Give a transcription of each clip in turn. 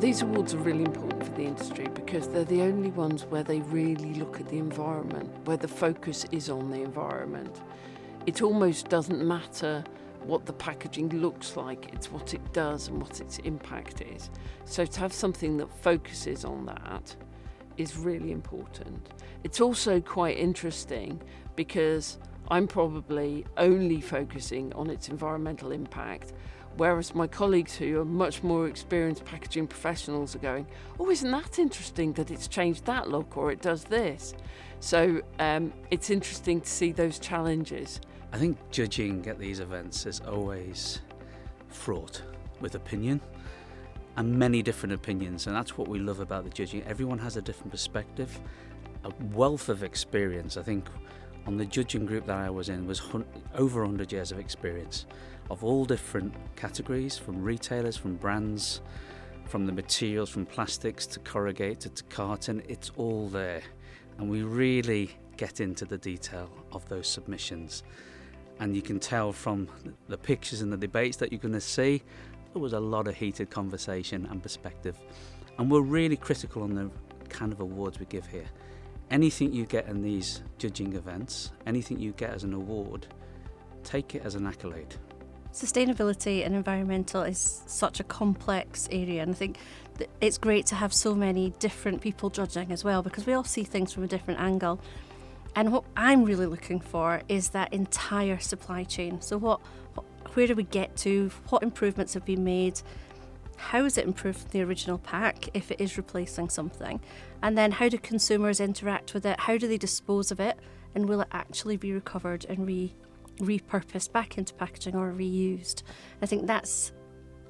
These awards are really important for the industry because they're the only ones where they really look at the environment, where the focus is on the environment. It almost doesn't matter what the packaging looks like, it's what it does and what its impact is. So to have something that focuses on that is really important. It's also quite interesting because I'm probably only focusing on its environmental impact, whereas my colleagues who are much more experienced packaging professionals are going, oh, isn't that interesting that it's changed that look or it does this? So it's interesting to see those challenges. I think judging at these events is always fraught with opinion and many different opinions, and that's what we love about the judging. Everyone has a different perspective, a wealth of experience. I think on the judging group that I was in was over 100 years of experience of all different categories, from retailers, from brands, from the materials, from plastics to corrugated to carton. It's all there, and we really get into the detail of those submissions. And you can tell from the pictures and the debates that you're going to see, there was a lot of heated conversation and perspective. And we're really critical on the kind of awards we give here. Anything you get in these judging events, anything you get as an award, take it as an accolade. Sustainability and environmental is such a complex area, and I think that it's great to have so many different people judging as well, because we all see things from a different angle. And what I'm really looking for is that entire supply chain. So where do we get to? What improvements have been made? How is it improved the original pack if it is replacing something? And then how do consumers interact with it? How do they dispose of it? And will it actually be recovered and repurposed back into packaging or reused? I think that's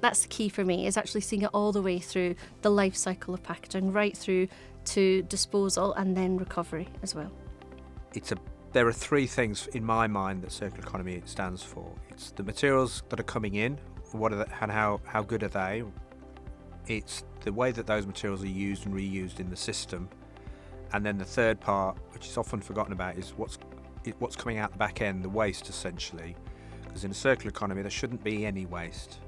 the key for me, is actually seeing it all the way through the life cycle of packaging, right through to disposal and then recovery as well. There are three things in my mind that circular economy stands for. It's the materials that are coming in, what are and how good are they? It's the way that those materials are used and reused in the system. And then the third part, which is often forgotten about, is what's coming out the back end, the waste essentially. Because in a circular economy there shouldn't be any waste.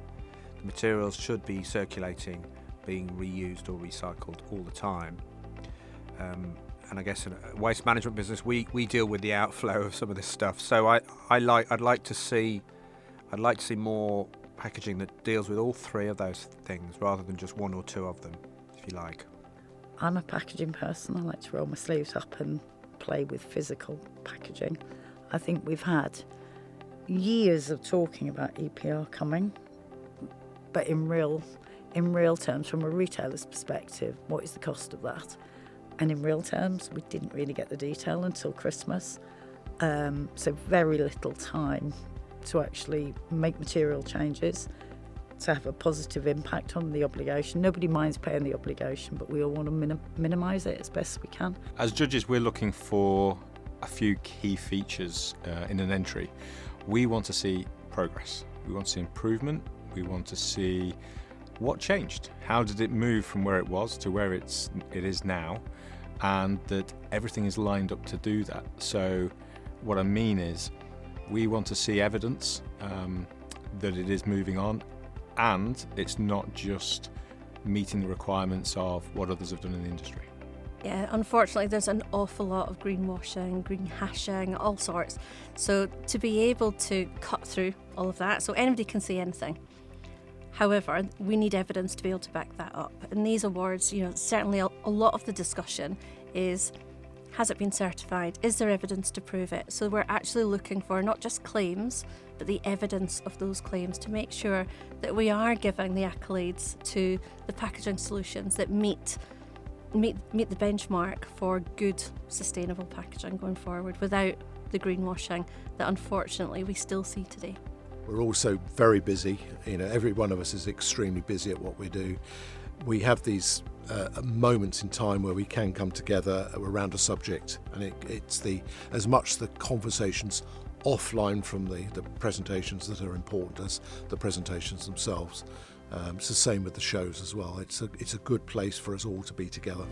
The materials should be circulating, being reused or recycled all the time. And I guess in a waste management business, we deal with the outflow of some of this stuff. So I'd like to see more packaging that deals with all three of those things rather than just one or two of them, if you like. I'm a packaging person. I like to roll my sleeves up and play with physical packaging. I think we've had years of talking about EPR coming, but in real terms, from a retailer's perspective, what is the cost of that? And in real terms, we didn't really get the detail until Christmas. So very little time to actually make material changes, to have a positive impact on the obligation. Nobody minds paying the obligation, but we all want to minimise it as best we can. As judges, we're looking for a few key features in an entry. We want to see progress. We want to see improvement. We want to see what changed. How did it move from where it was to where it is now? And that everything is lined up to do that. So what I mean is we want to see evidence that it is moving on, and it's not just meeting the requirements of what others have done in the industry. Yeah, unfortunately there's an awful lot of greenwashing, green hashing, all sorts. So to be able to cut through all of that, so anybody can say anything. However, we need evidence to be able to back that up. And these awards, certainly a lot of the discussion is, has it been certified? Is there evidence to prove it? So we're actually looking for not just claims, but the evidence of those claims to make sure that we are giving the accolades to the packaging solutions that meet the benchmark for good, sustainable packaging going forward without the greenwashing that unfortunately we still see today. We're also very busy. Every one of us is extremely busy at what we do. We have these moments in time where we can come together around a subject, and it's as much the conversations offline from the presentations that are important as the presentations themselves. It's the same with the shows as well. It's a good place for us all to be together.